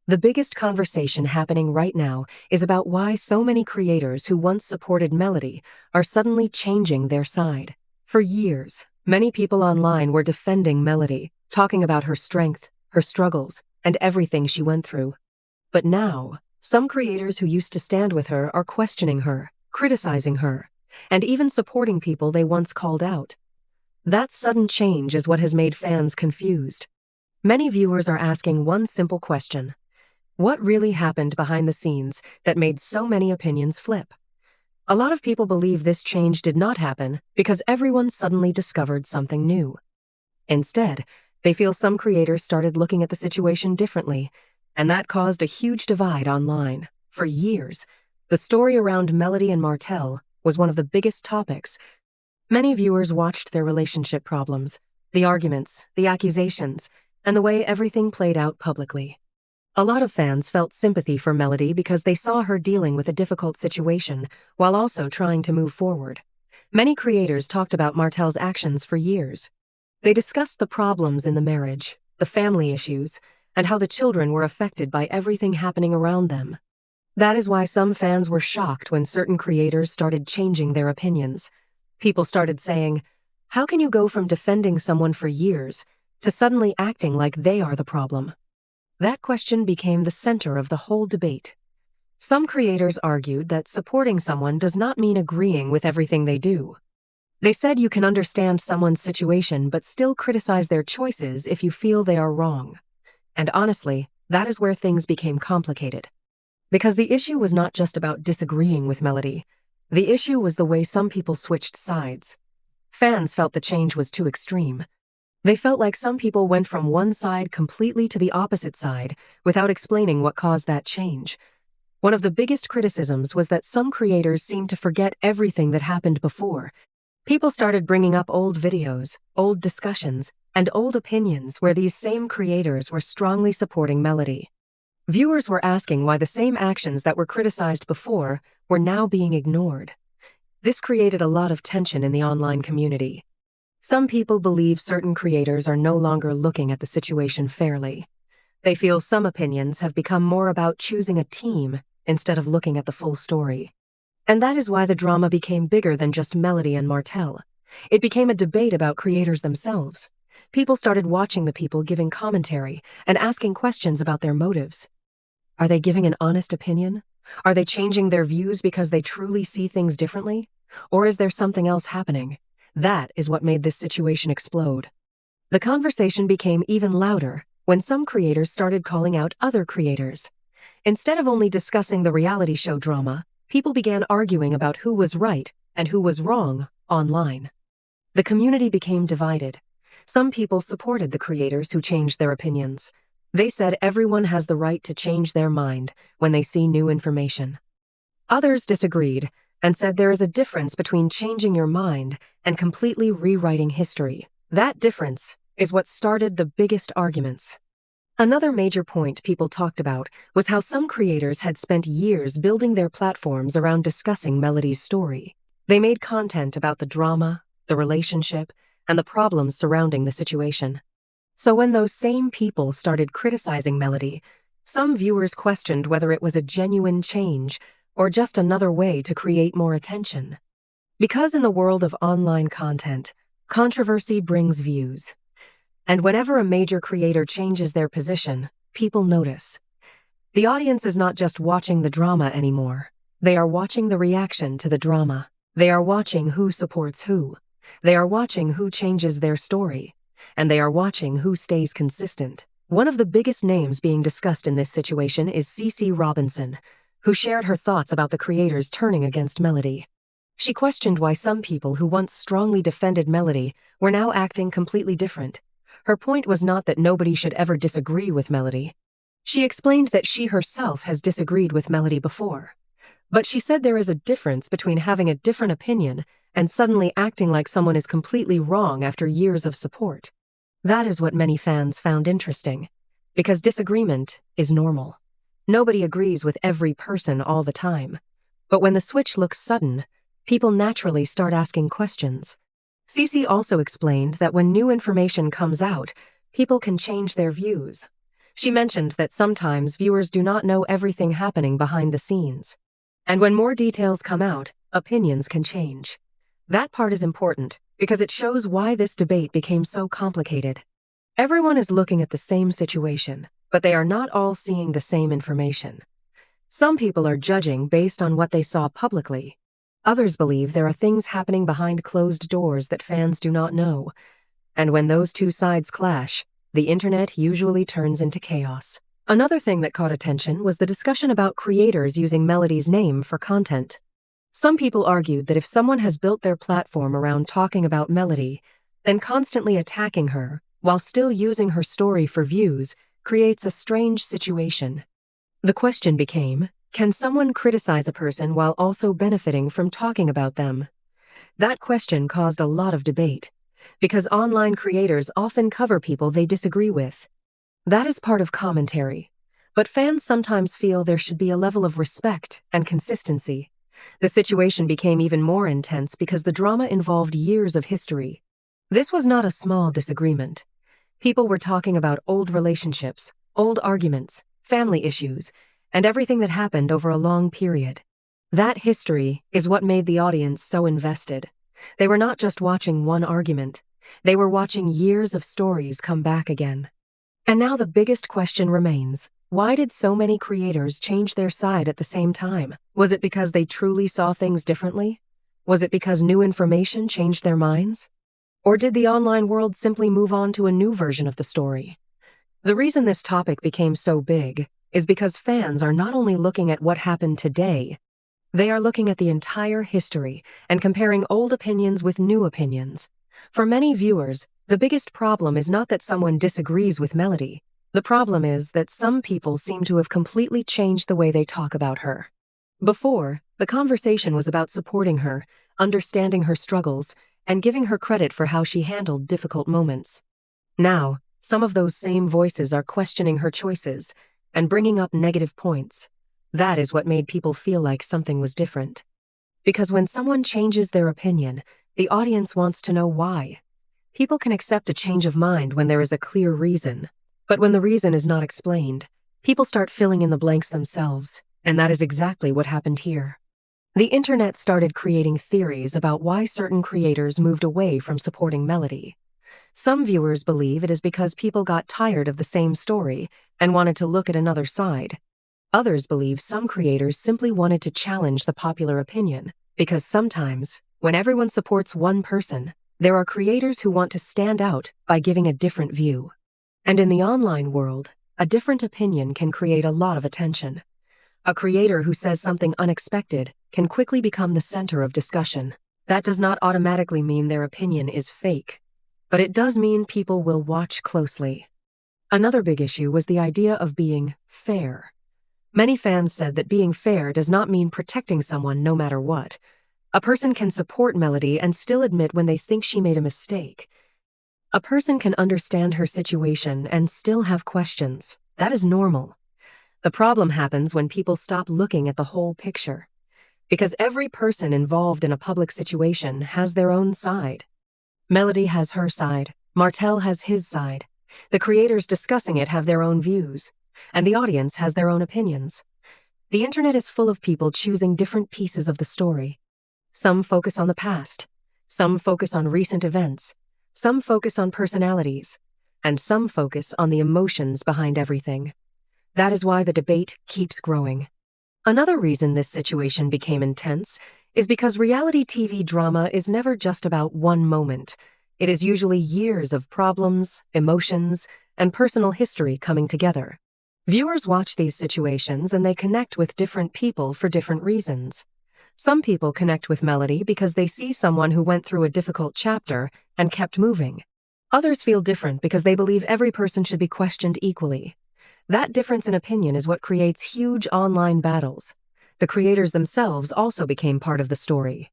The biggest conversation happening right now is about why so many creators who once supported Melody are suddenly changing their side. For years, many people online were defending Melody, talking about her strength, her struggles, and everything she went through. But now, some creators who used to stand with her are questioning her, criticizing her, and even supporting people they once called out. That sudden change is what has made fans confused. Many viewers are asking one simple question: what really happened behind the scenes that made so many opinions flip? A lot of people believe this change did not happen because everyone suddenly discovered something new. Instead, they feel some creators started looking at the situation differently, and that caused a huge divide online. For years, the story around Melody and Martell was one of the biggest topics. Many viewers watched their relationship problems, the arguments, the accusations, and the way everything played out publicly. A lot of fans felt sympathy for Melody because they saw her dealing with a difficult situation while also trying to move forward. Many creators talked about Martell's actions for years. They discussed the problems in the marriage, the family issues, and how the children were affected by everything happening around them. That is why some fans were shocked when certain creators started changing their opinions. People started saying, "How can you go from defending someone for years to suddenly acting like they are the problem?" That question became the center of the whole debate. Some creators argued that supporting someone does not mean agreeing with everything they do. They said you can understand someone's situation but still criticize their choices if you feel they are wrong. And honestly, that is where things became complicated. Because the issue was not just about disagreeing with Melody. The issue was the way some people switched sides. Fans felt the change was too extreme. They felt like some people went from one side completely to the opposite side without explaining what caused that change. One of the biggest criticisms was that some creators seemed to forget everything that happened before. People started bringing up old videos, old discussions, and old opinions where these same creators were strongly supporting Melody. Viewers were asking why the same actions that were criticized before were now being ignored. This created a lot of tension in the online community. Some people believe certain creators are no longer looking at the situation fairly. They feel some opinions have become more about choosing a team instead of looking at the full story. And that is why the drama became bigger than just Melody and Martell. It became a debate about creators themselves. People started watching the people giving commentary and asking questions about their motives. Are they giving an honest opinion? Are they changing their views because they truly see things differently? Or is there something else happening? That is what made this situation explode. The conversation became even louder when some creators started calling out other creators. Instead of only discussing the reality show drama, people began arguing about who was right and who was wrong online. The community became divided. Some people supported the creators who changed their opinions. They said everyone has the right to change their mind when they see new information. Others disagreed and said there is a difference between changing your mind and completely rewriting history. That difference is what started the biggest arguments. Another major point people talked about was how some creators had spent years building their platforms around discussing Melody's story. They made content about the drama, the relationship, and the problems surrounding the situation. So when those same people started criticizing Melody, some viewers questioned whether it was a genuine change or just another way to create more attention. Because in the world of online content, controversy brings views. And whenever a major creator changes their position, people notice. The audience is not just watching the drama anymore. They are watching the reaction to the drama. They are watching who supports who. They are watching who changes their story. And they are watching who stays consistent. One of the biggest names being discussed in this situation is CeCe Robinson, who shared her thoughts about the creators turning against Melody. She questioned why some people who once strongly defended Melody were now acting completely different. Her point was not that nobody should ever disagree with Melody. She explained that she herself has disagreed with Melody before. But she said there is a difference between having a different opinion and suddenly acting like someone is completely wrong after years of support. That is what many fans found interesting, because disagreement is normal. Nobody agrees with every person all the time. But when the switch looks sudden, people naturally start asking questions. CeCe also explained that when new information comes out, people can change their views. She mentioned that sometimes viewers do not know everything happening behind the scenes. And when more details come out, opinions can change. That part is important because it shows why this debate became so complicated. Everyone is looking at the same situation, but they are not all seeing the same information. Some people are judging based on what they saw publicly. Others believe there are things happening behind closed doors that fans do not know. And when those two sides clash, the internet usually turns into chaos. Another thing that caught attention was the discussion about creators using Melody's name for content. Some people argued that if someone has built their platform around talking about Melody, then constantly attacking her, while still using her story for views, creates a strange situation. The question became, can someone criticize a person while also benefiting from talking about them? That question caused a lot of debate, because online creators often cover people they disagree with. That is part of commentary, but fans sometimes feel there should be a level of respect and consistency. The situation became even more intense because the drama involved years of history. This was not a small disagreement. People were talking about old relationships, old arguments, family issues, and everything that happened over a long period. That history is what made the audience so invested. They were not just watching one argument, they were watching years of stories come back again. And now the biggest question remains, why did so many creators change their side at the same time? Was it because they truly saw things differently? Was it because new information changed their minds? Or did the online world simply move on to a new version of the story? The reason this topic became so big is because fans are not only looking at what happened today, they are looking at the entire history and comparing old opinions with new opinions. For many viewers, the biggest problem is not that someone disagrees with Melody. The problem is that some people seem to have completely changed the way they talk about her. Before, the conversation was about supporting her, understanding her struggles, and giving her credit for how she handled difficult moments. Now, some of those same voices are questioning her choices and bringing up negative points. That is what made people feel like something was different. Because when someone changes their opinion, the audience wants to know why. People can accept a change of mind when there is a clear reason. But when the reason is not explained, people start filling in the blanks themselves, and that is exactly what happened here. The internet started creating theories about why certain creators moved away from supporting Melody. Some viewers believe it is because people got tired of the same story and wanted to look at another side. Others believe some creators simply wanted to challenge the popular opinion, because sometimes, when everyone supports one person, there are creators who want to stand out by giving a different view. And in the online world, a different opinion can create a lot of attention. A creator who says something unexpected can quickly become the center of discussion. That does not automatically mean their opinion is fake, but it does mean people will watch closely. Another big issue was the idea of being fair. Many fans said that being fair does not mean protecting someone no matter what. A person can support Melody and still admit when they think she made a mistake. A person can understand her situation and still have questions. That is normal. The problem happens when people stop looking at the whole picture. Because every person involved in a public situation has their own side. Melody has her side, Martell has his side. The creators discussing it have their own views, and the audience has their own opinions. The internet is full of people choosing different pieces of the story. Some focus on the past, some focus on recent events, some focus on personalities, and some focus on the emotions behind everything. That is why the debate keeps growing. Another reason this situation became intense is because reality TV drama is never just about one moment. It is usually years of problems, emotions, and personal history coming together. Viewers watch these situations and they connect with different people for different reasons. Some people connect with Melody because they see someone who went through a difficult chapter and kept moving. Others feel different because they believe every person should be questioned equally. That difference in opinion is what creates huge online battles. The creators themselves also became part of the story.